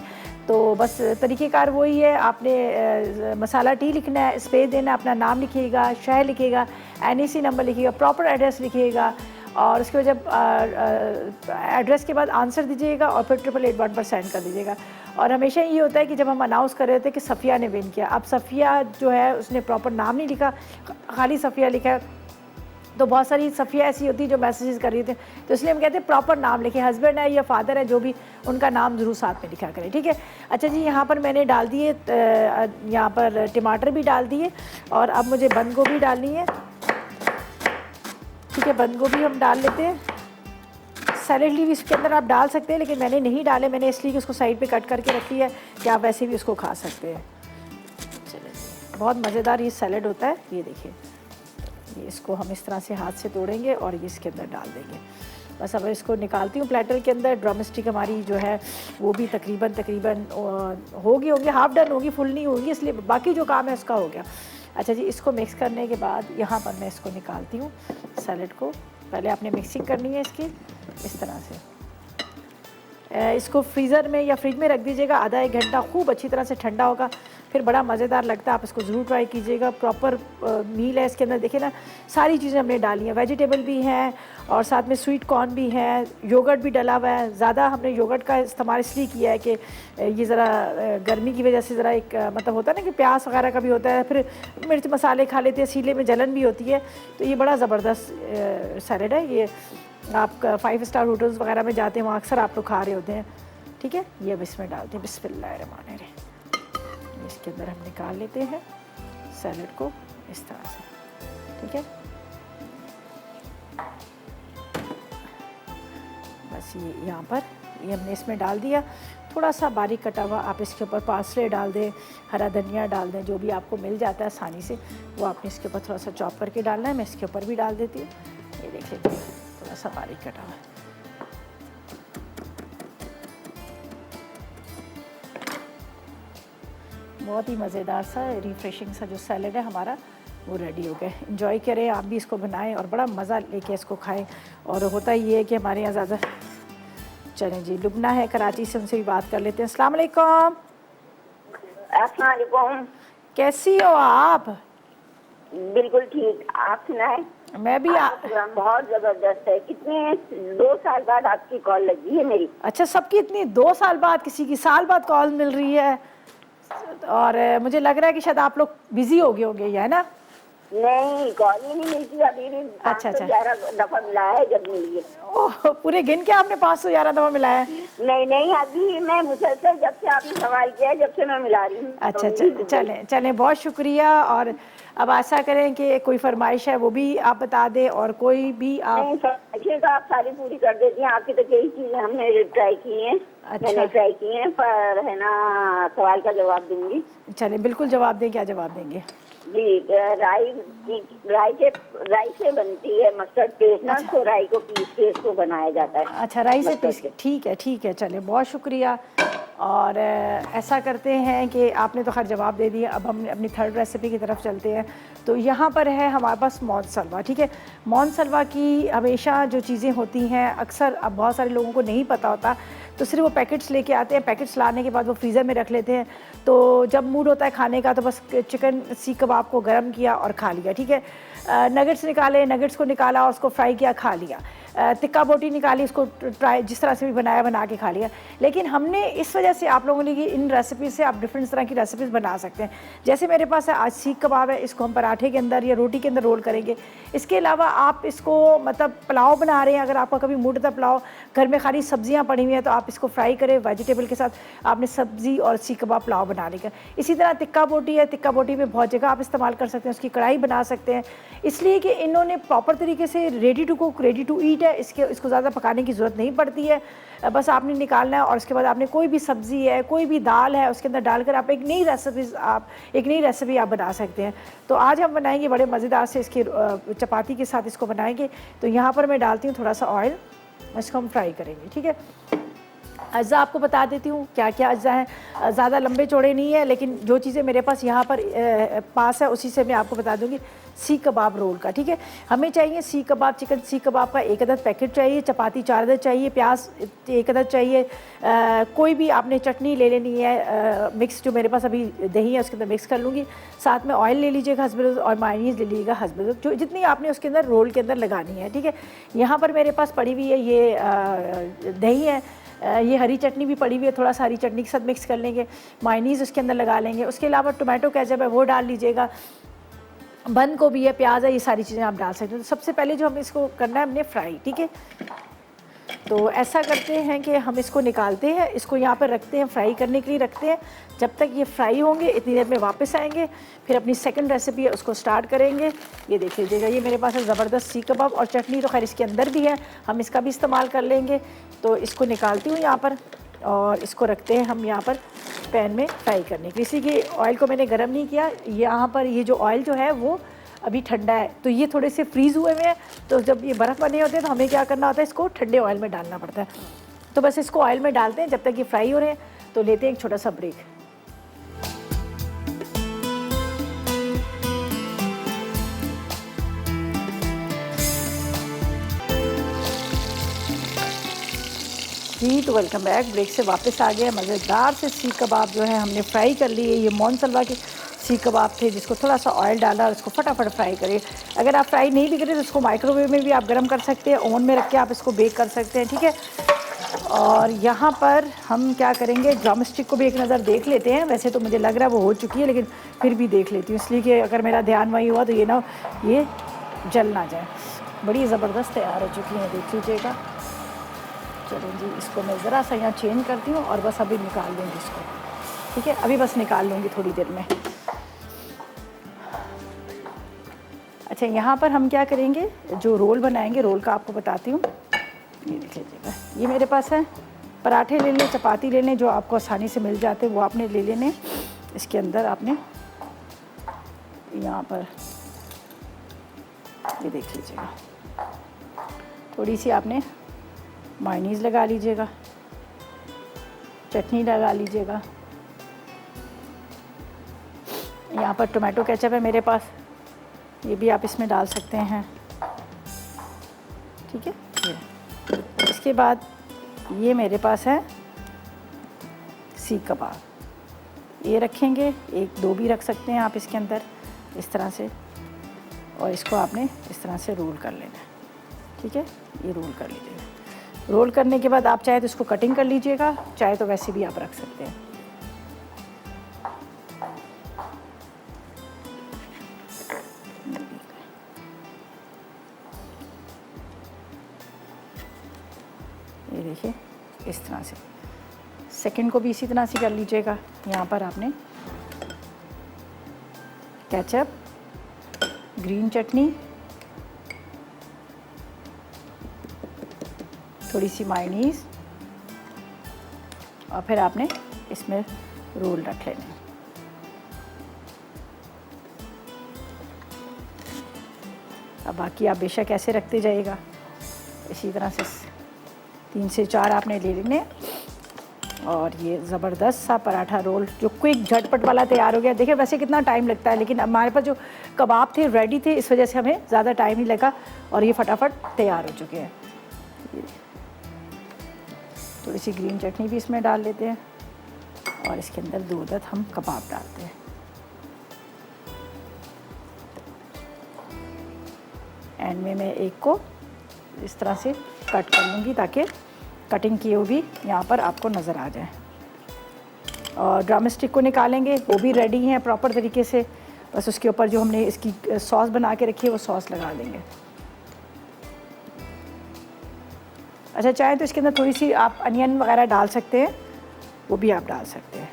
तो बस तरीक़ेकार वही है, आपने मसाला टी लिखना है, स्पेस देना, अपना नाम लिखिएगा, शहर लिखिएगा, NIC नंबर लिखिएगा, प्रॉपर एड्रेस लिखिएगा, और उसके बाद जब एड्रेस के बाद आंसर दीजिएगा और फिर 8881 पर सेंड कर दीजिएगा। और हमेशा ये होता है कि जब हम अनाउंस कर रहे थे कि सफ़िया ने विन किया, अब सफ़िया जो है उसने प्रॉपर नाम नहीं लिखा, खाली सफ़िया लिखा है। तो बहुत सारी सफ़िया ऐसी होती है जो मैसेजेस कर रही थी, तो इसलिए हम कहते हैं प्रॉपर नाम लिखे, हस्बैंड है या फादर है जो भी, उनका नाम ज़रूर साथ में लिखा करें, ठीक है। अच्छा जी, यहाँ पर मैंने डाल दिए, यहाँ पर टमाटर भी डाल दिए, और अब मुझे बंद गोभी डालनी है, ठीक है। बंद गोभी हम डाल लेते हैं। सैलेड लीव इसके अंदर आप डाल सकते हैं, लेकिन मैंने नहीं डाले, मैंने इसलिए कि उसको साइड पे कट करके रखी है कि आप वैसे भी उसको खा सकते हैं। चलिए, बहुत मज़ेदार ये सैलेड होता है। ये देखिए, ये इसको हम इस तरह से हाथ से तोड़ेंगे और ये इसके अंदर डाल देंगे। बस अब इसको निकालती हूँ प्लेटर के अंदर। ड्रम स्टिक हमारी जो है वो भी तकरीबन होगी, हाफ डन होगी, फुल नहीं होगी, इसलिए बाकी जो काम है उसका हो गया। अच्छा जी, इसको मिक्स करने के बाद यहाँ पर मैं इसको निकालती हूँ सैलेड को। पहले आपने मिक्सिंग करनी है इसकी इस तरह से। इसको फ्रीज़र में या फ्रिज में रख दीजिएगा, आधा 1 घंटा खूब अच्छी तरह से ठंडा होगा, फिर बड़ा मज़ेदार लगता है। आप इसको ज़रूर ट्राई कीजिएगा। प्रॉपर मील है इसके अंदर, देखिए ना सारी चीज़ें हमने डाली हैं, वेजिटेबल भी हैं और साथ में स्वीट कॉर्न भी है, योगर्ट भी डला हुआ है। ज़्यादा हमने योगर्ट का इस्तेमाल इसलिए किया है कि ये ज़रा गर्मी की वजह से ज़रा एक मतलब होता है ना कि प्यास वगैरह का भी होता है, फिर मिर्च मसाले खा लेते हैं, सीले में जलन भी होती है। तो ये बड़ा ज़बरदस्त सैलेड है। ये आप 5 स्टार होटल्स वगैरह में जाते हैं, वहाँ अक्सर आप लोग खा रहे होते हैं। ठीक है, ये अब इसमें डालते हैं, बिस्मिल्लाहिर्रहमानिर्रहीम। इसके अंदर हम निकाल लेते हैं सैलेड को इस तरह से। ठीक है, बस ये यहाँ पर ये हमने इसमें डाल दिया। थोड़ा सा बारीक कटा हुआ आप इसके ऊपर पार्सले डाल दें, हरा धनिया डाल दें, जो भी आपको मिल जाता है आसानी से वो आपने इसके ऊपर थोड़ा सा चॉप करके डालना है। मैं इसके ऊपर भी डाल देती हूँ। ये देख लेते हैं, थोड़ा सा बारीक कटा हुआ है। बहुत ही मज़ेदार सा रिफ्रेशिंग सा जो सैलेड है हमारा वो रेडी हो गया। एंजॉय करें, आप भी इसको बनाएं और बड़ा मज़ा लेके इसको खाएं। और होता ये है कि हमारे यहाँ ज़्यादा, चलें जी, लुबना है कराची से, उनसे भी बात कर लेते हैं। अस्सलाम वालेकुम। अस्सलाम वालेकुम। कैसी हो आप? बिल्कुल ठीक, आप सुनाएं। मैं भी प्रोग्राम बहुत जबरदस्त है। कितने 2 साल बाद आपकी कॉल लगी है मेरी। अच्छा, सबकी इतनी 2 साल बाद, किसी की साल बाद कॉल मिल रही है। और मुझे लग रहा है कि शायद आप लोग बिजी हो गए होंगे, है ना? नहीं, कॉल ही नहीं मिलती अभी भी। अच्छा, 511 दफा मिला है जब मिली है। ओह, पूरे गिन के आपने 511 दफा मिलाया है? नहीं, अभी मैं मुसलसल जब से आपने सवाल किया है जब से मैं मिला रही हूँ। अच्छा, चलें, बहुत शुक्रिया। और अब आशा करें कि कोई फरमाइश है वो भी आप बता दें, और कोई भी आप फरमाइशें तो आप सारी पूरी कर देती हैं। आपकी तो कई चीजें हमने ट्राई की हैं। अच्छा। मैंने ट्राई की हैं, पर है ना सवाल का जवाब दूंगी। चलें, बिल्कुल जवाब दें। क्या जवाब देंगे? जी, राई से बनती है मस्टर्ड पेस्ट ना। तो राई को पीस के इसको बनाया जाता है। अच्छा, राई से पीस के, ठीक है। चलें, बहुत शुक्रिया। और ऐसा करते हैं कि आपने तो खैर जवाब दे दिया। अब हम अपनी थर्ड रेसिपी की तरफ चलते हैं। तो यहाँ पर है हमारे पास मौन सलवा। ठीक है, मौन सलवा की हमेशा जो चीज़ें होती हैं अक्सर अब बहुत सारे लोगों को नहीं पता होता, तो सिर्फ वो पैकेट्स लेके आते हैं। पैकेट्स लाने के बाद वो फ्रीज़र में रख लेते हैं। तो जब मूड होता है खाने का तो बस चिकन सीख कबाब को गर्म किया और खा लिया। ठीक है, नगेट्स निकाले, नगेट्स को निकाला और उसको फ्राई किया, खा लिया। टिक्का बोटी निकाली, उसको ट्राई जिस तरह से भी बनाया बना के खा लिया। लेकिन हमने इस वजह से आप लोगों ने कि इन रेसिपी से आप डिफरेंट तरह की रेसिपीज़ बना सकते हैं। जैसे मेरे पास है आज सीख कबाब है, इसको हम पराठे के अंदर या रोटी के अंदर रोल करेंगे। इसके अलावा आप इसको मतलब पुलाव बना रहे हैं, अगर आपका कभी मूड होता पुलाव, घर में खाली सब्जियां पड़ी हुई हैं, तो आप इसको फ्राई करें वेजिटेबल के साथ, आपने सब्ज़ी और सीख कबाब पुलाव बना लेगा। इसी तरह टिक्का बोटी है, टिक्का बोटी में बहुत जगह आप इस्तेमाल कर सकते हैं, उसकी कढ़ाई बना सकते हैं। इसलिए कि इन्होंने प्रॉपर तरीके से ready to cook, ready to eat है, इसको ज़्यादा पकाने की ज़रूरत नहीं पड़ती है। बस आपने निकालना है और उसके बाद आपने कोई भी सब्ज़ी है, कोई भी दाल है, उसके अंदर डालकर आप एक नई रेसिपी आप बना सकते हैं। तो आज हम बनाएंगे बड़े मज़ेदार से, इसकी चपाती के साथ इसको बनाएंगे। तो यहाँ पर मैं डालती हूँ थोड़ा सा ऑयल, इसको हम फ्राई करेंगे। ठीक है, अज्जा आपको बता देती हूँ क्या क्या अज्जा हैं। ज़्यादा लंबे चौड़े नहीं है, लेकिन जो चीज़ें मेरे पास यहाँ पर पास है उसी से मैं आपको बता दूँगी। सीख कबाब रोल का, ठीक है, हमें चाहिए सीख कबाब, चिकन सीख कबाब का 1 अदद पैकेट चाहिए, चपाती 4 अदद चाहिए, प्याज 1 अदद चाहिए। कोई भी आपने चटनी ले लेनी है मिक्स, जो मेरे पास अभी दही है उसके अंदर मिक्स कर लूँगी। साथ में ऑयल ले लीजिएगा हस्बैंड, और मायोनीज़ ले लीजिएगा हस्बैंड, जो जितनी आपने उसके अंदर रोल के अंदर लगानी है। ठीक है, यहाँ पर मेरे पास पड़ी हुई है ये दही है, ये हरी चटनी भी पड़ी हुई है, थोड़ा सा हरी चटनी के साथ मिक्स कर लेंगे, मायोनीज़ उसके अंदर लगा लेंगे। उसके अलावा टोमेटो केचप है वो डाल लीजिएगा, बंद गोभी है, प्याज है, ये सारी चीज़ें आप डाल सकते हैं। तो सबसे पहले जो हमें इसको करना है हमने फ्राई। ठीक है, तो ऐसा करते हैं कि हम इसको निकालते हैं, इसको यहाँ पर रखते हैं, फ्राई करने के लिए रखते हैं। जब तक ये फ्राई होंगे इतनी देर में वापस आएंगे, फिर अपनी सेकंड रेसिपी है उसको स्टार्ट करेंगे। ये देख लीजिएगा, ये मेरे पास है ज़बरदस्त सीख कबाब, और चटनी तो खैर इसके अंदर भी है, हम इसका भी इस्तेमाल कर लेंगे। तो इसको निकालती हूँ यहाँ पर, और इसको रखते हैं हम यहाँ पर पैन में फ्राई करने के लिए। इसी के ऑयल को मैंने गर्म नहीं किया, यहाँ पर ये जो ऑयल जो है वो अभी ठंडा है, तो ये थोड़े से फ्रीज़ हुए हुए हैं। तो जब ये बर्फ़ बने होते हैं तो हमें क्या करना होता है, इसको ठंडे ऑयल में डालना पड़ता है। तो बस इसको ऑयल में डालते हैं जब तक ये फ्राई हो रहे हैं। तो लेते हैं एक छोटा सा ब्रेक। जी, तो वेलकम बैक। ब्रेक से वापस आ गए। मज़ेदार से सीख कबाब जो है हमने फ्राई कर लिए। ये मोहन सलवा के सीख कबाब थे जिसको थोड़ा सा ऑयल डाला और इसको फटाफट फ्राई करें। अगर आप फ्राई नहीं भी करें तो इसको माइक्रोवेव में भी आप गर्म कर सकते हैं, ओवन में रख के आप इसको बेक कर सकते हैं, ठीक है। और यहाँ पर हम क्या करेंगे, ड्रम स्टिक को भी एक नज़र देख लेते हैं। वैसे तो मुझे लग रहा है वो हो चुकी है, लेकिन फिर भी देख लेती हूँ, इसलिए कि अगर मेरा ध्यान वही हुआ तो ये ना ये जल ना जाए। बड़ी ज़बरदस्त तैयार हो चुकी हैं, देख लीजिएगा। चलो जी, इसको मैं ज़रा सा यहाँ चेंज करती हूँ और बस अभी निकाल लूँगी इसको, ठीक है। अभी बस निकाल लूँगी थोड़ी देर में। अच्छा, यहाँ पर हम क्या करेंगे, जो रोल बनाएंगे, रोल का आपको बताती हूँ। ये देख लीजिएगा, ये मेरे पास है। पराठे ले लें, चपाती ले लें, जो आपको आसानी से मिल जाते हैं वो आपने ले लेने। इसके अंदर आपने यहाँ पर ये देख लीजिएगा, थोड़ी सी आपने मायोनीज़ लगा लीजिएगा, चटनी लगा लीजिएगा। यहाँ पर टोमेटो केचप है मेरे पास, ये भी आप इसमें डाल सकते हैं, ठीक है। इसके बाद ये मेरे पास है सीख कबाब, ये रखेंगे, एक दो भी रख सकते हैं आप इसके अंदर इस तरह से। और इसको आपने इस तरह से रोल कर लेना, ठीक है। ये रोल कर लीजिएगा। रोल करने के बाद आप चाहे तो इसको कटिंग कर लीजिएगा, चाहे तो वैसे भी आप रख सकते हैं। ये देखिए, इस तरह से। सेकंड को भी इसी तरह से कर लीजिएगा। यहाँ पर आपने केचप, ग्रीन चटनी, थोड़ी सी मायोनीज़ और फिर आपने इसमें रोल रख लेने। अब बाकी आप बेशक ऐसे रखते जाइएगा, इसी तरह से 3 से 4 आपने ले लेने। और ये ज़बरदस्त सा पराठा रोल जो क्विक झटपट वाला तैयार हो गया। देखिए वैसे कितना टाइम लगता है, लेकिन हमारे पास जो कबाब थे रेडी थे, इस वजह से हमें ज़्यादा टाइम नहीं लगा और ये फटाफट तैयार हो चुके हैं। थोड़ी सी ग्रीन चटनी भी इसमें डाल लेते हैं और इसके अंदर 2 अदद हम कबाब डालते हैं। एंड में मैं एक को इस तरह से कट कर लूँगी ताकि कटिंग किए हुए भी यहाँ पर आपको नज़र आ जाए। और ड्रम स्टिक को निकालेंगे, वो भी रेडी हैं प्रॉपर तरीके से। बस उसके ऊपर जो हमने इसकी सॉस बना के रखी है वो सॉस लगा देंगे। अच्छा, चाहे तो इसके अंदर थोड़ी सी आप अनियन वगैरह डाल सकते हैं, वो भी आप डाल सकते हैं।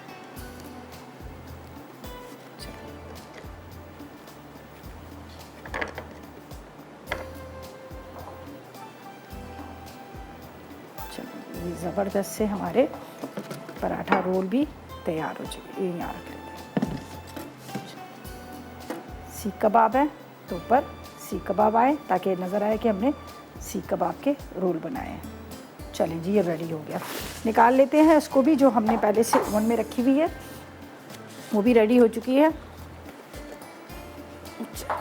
चलो, ये ज़बरदस्त से हमारे पराठा रोल भी तैयार हो चुके। ये यहाँ रख लेते हैं। सीख कबाब है तो ऊपर सीख कबाब आए ताकि नज़र आए कि हमने सीख कबाब के रोल बनाए हैं। चलिए जी, ये रेडी हो गया। निकाल लेते हैं इसको भी, जो हमने पहले से ओवन में रखी हुई है वो भी रेडी हो चुकी है।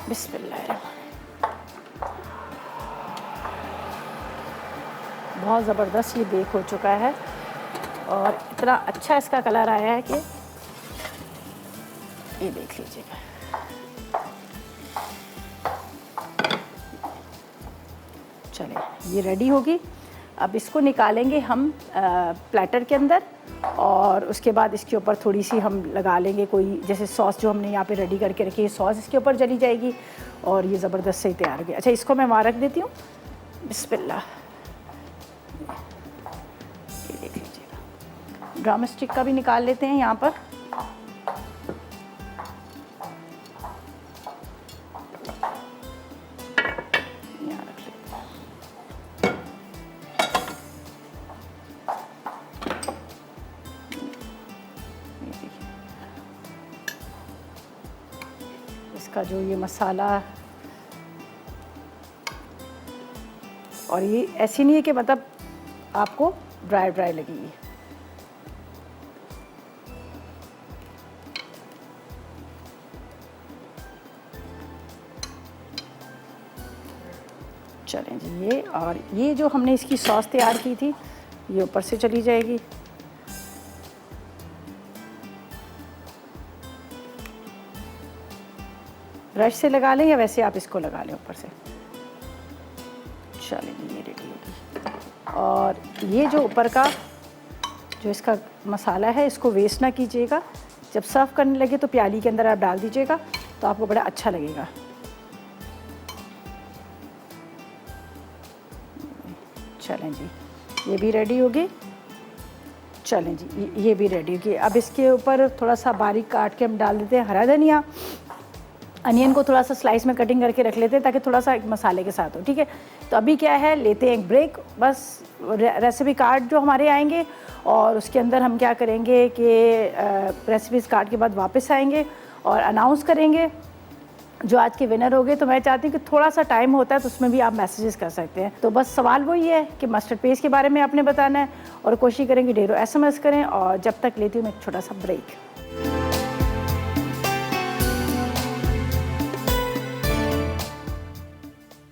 बिस्मिल्लाह। बहुत ज़बरदस्त ये बेक हो चुका है और इतना अच्छा इसका कलर आया है कि ये देख लीजिएगा। चलिए, ये रेडी होगी। अब इसको निकालेंगे हम प्लेटर के अंदर और उसके बाद इसके ऊपर थोड़ी सी हम लगा लेंगे कोई, जैसे सॉस जो हमने यहाँ पे रेडी करके रखी है, सॉस इसके ऊपर चली जाएगी और ये ज़बरदस्त से तैयार हो गया। अच्छा, इसको मैं वहाँ रख देती हूँ। बिस्मिल्लाह। ये देख लीजिएगा। ड्रम स्टिक का भी निकाल लेते हैं यहाँ पर। इसका जो ये मसाला, और ये ऐसी नहीं है कि मतलब आपको ड्राई ड्राई लगेगी। चलें जी, ये और ये जो हमने इसकी सॉस तैयार की थी ये ऊपर से चली जाएगी। ब्रश से लगा लें या वैसे आप इसको लगा लें ऊपर से। चलिए ये रेडी होगी। और ये जो ऊपर का जो इसका मसाला है इसको वेस्ट ना कीजिएगा, जब सर्व करने लगे तो प्याली के अंदर आप डाल दीजिएगा तो आपको बड़ा अच्छा लगेगा। चलें जी, ये भी रेडी होगी। चलें जी, ये भी रेडी होगी। अब इसके ऊपर थोड़ा सा बारीक काट के हम डाल देते हैं हरा धनिया। अनियन को थोड़ा सा स्लाइस में कटिंग करके रख लेते हैं ताकि थोड़ा सा मसाले के साथ हो। ठीक है, तो अभी क्या है, लेते हैं एक ब्रेक। बस रेसिपी कार्ड जो हमारे आएंगे और उसके अंदर हम क्या करेंगे कि रेसिपीज़ कार्ड के बाद वापस आएंगे और अनाउंस करेंगे जो आज के विनर हो गए। तो मैं चाहती हूँ कि थोड़ा सा टाइम होता है तो उसमें भी आप मैसेजेस कर सकते हैं। तो बस सवाल वही है कि मस्टर्ड पेस्ट के बारे में आपने बताना है और कोशिश करेंगे ढेरों SMS करें। और जब तक लेती हूँ मैं एक छोटा सा ब्रेक।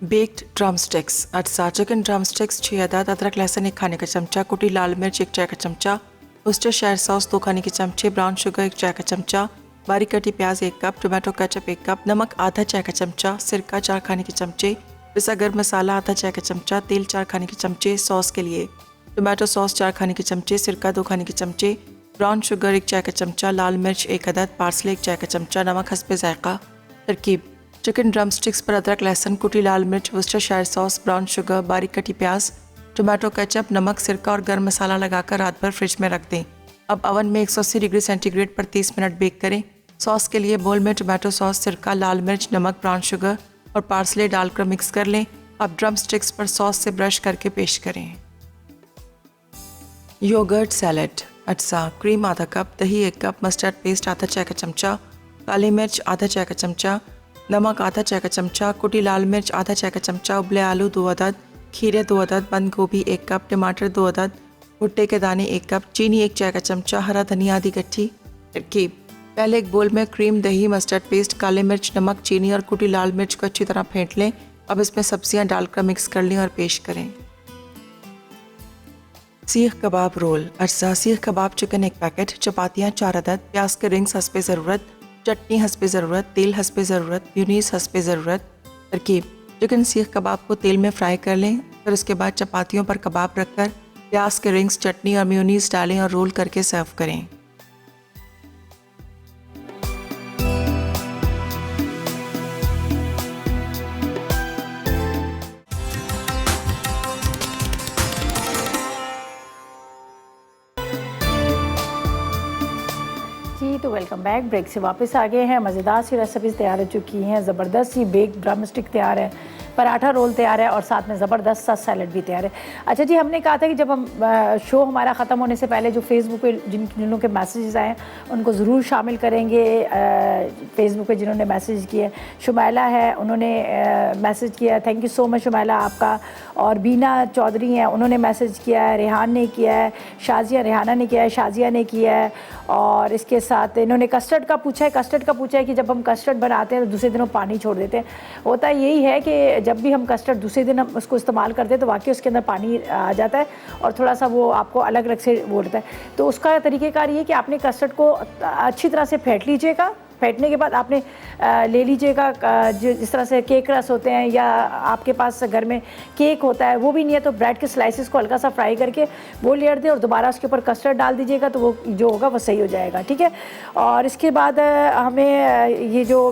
बेक्ड ड्रम स्टिक्स, अज्जा चिकन ड्रम स्टिक्स 6 अदद, अदरक लहसुन 1 खाने का चमचा, कुटी लाल मिर्च 1 चाय का चमचा, वर्सेस्टरशायर सॉस 2 खाने के चमचे, ब्राउन शुगर 1 चाय का चमचा, बारीक कटी प्याज 1 कप, टोमेटो केचप 1 कप, नमक आधा चाय का चमचा, सिरका 4 खाने के चमचे, पिसा गर्म मसाला आधा चाय का चमचा, तेल 4 खाने के चमचे। सॉस के लिए टोमेटो सॉस 4 खाने के चमचे, सिरका 2 खाने के चमचे, ब्राउन शुगर 1 चाय का चमचा, लाल मिर्च 1 अदद, पार्सले 1 चाय का चमचा, नमक हस्बे जायका। तरकीब: चिकन ड्रम स्टिक्स पर अदरक लहसुन, कुटी लाल मिर्च, वर्सेस्टरशायर सॉस, ब्राउन शुगर, बारीक कटी प्याज, टोमेटो केचप, नमक, सिरका और गर्म मसाला लगाकर रात भर फ्रिज में रख दें। अब ओवन में 180 डिग्री सेंटीग्रेड पर 30 मिनट बेक करें। सॉस के लिए बोल में टोमेटो सॉस, सिरका, लाल मिर्च, नमक, ब्राउन शुगर और पार्सले डालकर मिक्स कर लें। अब ड्रम स्टिक्स पर सॉस से ब्रश करके पेश करें। योगर्ट सैलेड, अज्जा क्रीम आधा कप, दही 1 कप, मस्टर्ड पेस्ट आधा चाय का चमचा, काली मिर्च आधा चाय का चमचा, नमक आधा चाय का चमचा, कुटी लाल मिर्च आधा चाय का चमचा, उबले आलू 2 अदद, खीरे 2 अदद, बंद गोभी 1 कप, टमाटर 2 अदद, भुट्टे के दाने 1 कप, चीनी 1 चाय का चमचा, हरा धनिया आधी गट्ठी। तरकीब: पहले एक बोल में क्रीम, दही, मस्टर्ड पेस्ट, काले मिर्च, नमक, चीनी और कुटी लाल मिर्च को अच्छी तरह फेंट लें। अब इसमें सब्जियां डालकर मिक्स कर लें और पेश करें। सीख कबाब रोल, अज्जा सीख कबाब चिकन 1 पैकेट, चपातियाँ 4 अदद, प्याज के रिंग्स हस्बे ज़रूरत, चटनी हस्बे ज़रूरत, तेल हस्बे ज़रूरत, म्यूनीस हस्बे ज़रूरत। तरकीब: चिकन सीख कबाब को तेल में फ्राई कर लें, फिर उसके बाद चपातियों पर कबाब रखकर प्याज के रिंग्स, चटनी और म्यूनीस डालें और रोल करके सर्व करें। तो वेलकम बैक। ब्रेक से वापस आ गए हैं। मज़ेदार सी रेसिपीज़ तैयार हो चुकी हैं, ज़बरदस्त सी बेक्ड ड्रम स्टिक तैयार है, पराठा रोल तैयार है और साथ में ज़बरदस्त सा सैलड भी तैयार है। अच्छा जी, हमने कहा था कि जब हम शो हमारा ख़त्म होने से पहले जो फेसबुक पे जिन के मैसेजेस आए हैं उनको ज़रूर शामिल करेंगे। फेसबुक पे जिन्होंने मैसेज किए, शुमैला है, उन्होंने मैसेज किया, thank you so much Shumaila आपका। और बीना चौधरी हैं, उन्होंने मैसेज किया है, रेहान ने किया है, शाजिया रेहाना ने किया है, शाजिया ने किया है। और इसके साथ इन्होंने कस्टर्ड का पूछा है कि जब हम कस्टर्ड बनाते हैं तो दूसरे दिन हम पानी छोड़ देते हैं। होता यही है कि जब भी हम कस्टर्ड दूसरे दिन हम उसको इस्तेमाल करते हैं तो वाकई उसके अंदर पानी आ जाता है और थोड़ा सा वो आपको अलग अलग से बोलता है। तो उसका तरीक़ेकार ये कि आपने कस्टर्ड को अच्छी तरह से फेंट लीजिएगा। फेंटने के बाद आपने ले लीजिएगा जो जिस तरह से केक रस होते हैं या आपके पास घर में केक होता है, वो भी नहीं है तो ब्रेड के स्लाइसेस को हल्का सा फ्राई करके वो लेयर दें और दोबारा उसके ऊपर कस्टर्ड डाल दीजिएगा तो वो जो होगा वो सही हो जाएगा। ठीक है, और इसके बाद हमें ये जो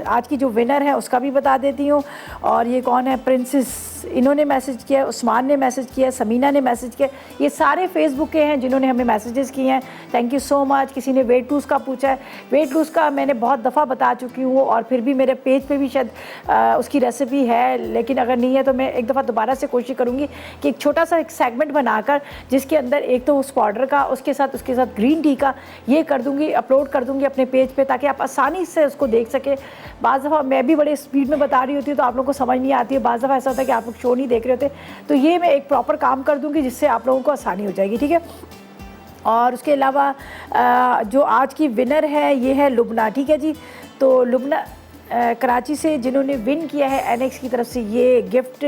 आज की जो विनर है उसका भी बता देती हूँ। और ये कौन है, प्रिंसेस, इन्होंने मैसेज किया, उस्मान ने मैसेज किया, समीना ने मैसेज किया। ये सारे फेसबुक के हैं जिन्होंने हमें मैसेजेस किए हैं, थैंक यू सो मच। किसी ने वेट लूज़ का पूछा है, वेट लूज़ का मैंने बहुत दफ़ा बता चुकी हूँ और फिर भी मेरे पेज पे भी शायद उसकी रेसिपी है, लेकिन अगर नहीं है तो मैं एक दफ़ा दोबारा से कोशिश करूँगी कि एक छोटा सा एक सेगमेंट बनाकर जिसके अंदर एक तो उस पाउडर का उसके साथ ग्रीन टी का ये कर दूँगी, अपलोड कर दूँगी अपने पेज पे ताकि आप आसानी से उसको देख सकें। बाज़ दफ़ा मैं भी बड़े स्पीड में बता रही होती हूँ तो आप लोगों को समझ नहीं आती है, बाज़ दफ़ा ऐसा होता है कि आप लोग शो नहीं देख रहे होते, तो ये मैं एक प्रॉपर काम कर दूँगी जिससे आप लोगों को आसानी हो जाएगी। ठीक है, और उसके अलावा जो आज की विनर है ये है लुबना। ठीक है जी, तो लुबना कराची से जिन्होंने विन किया है एनेक्स की तरफ से ये गिफ्ट।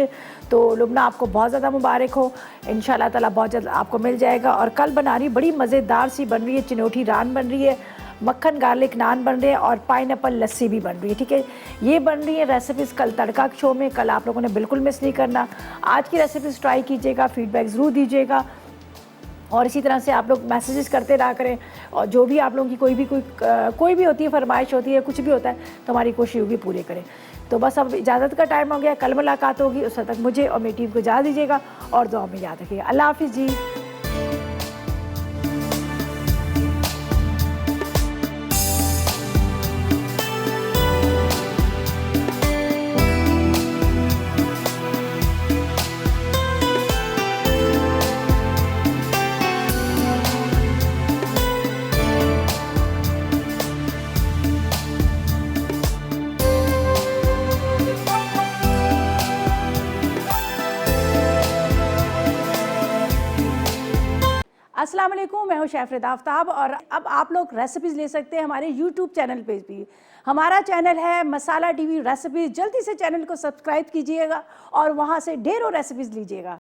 तो लुबना आपको बहुत ज़्यादा मुबारक हो, इंशाल्लाह ताला बहुत जल्द आपको मिल जाएगा। और कल बना रही बड़ी मज़ेदार सी बन रही है, चिनोठी रान बन रही है, मक्खन गार्लिक नान बन रहे हैं और पाइनएप्पल लस्सी भी बन रही है। ठीक है, ये बन रही है रेसिपीज़ कल तड़का शो में, कल आप लोगों ने बिल्कुल मिस नहीं करना। आज की रेसिपीज़ ट्राई कीजिएगा, फीडबैक ज़रूर दीजिएगा और इसी तरह से आप लोग मैसेजेस करते रहा करें। और जो भी आप लोगों की कोई भी होती है, फरमाइश होती है, कुछ भी होता है, तो हमारी कोशिश होगी पूरे करें। तो बस अब इजाज़त का टाइम हो गया, कल मुलाकात होगी, उस वक्त तक मुझे और मेरी टीम को इजाज़त दीजिएगा और दुआ में याद रखिएगा। अल्लाह हाफिज़ जी। अस्सलाम वालेकुम, मैं हूँ शेफ़ रिदा आफ्ताब और अब आप लोग रेसिपीज़ ले सकते हैं हमारे यूट्यूब चैनल पे भी। हमारा चैनल है मसाला टीवी रेसिपीज़। जल्दी से चैनल को सब्सक्राइब कीजिएगा और वहाँ से ढेरों रेसिपीज़ लीजिएगा।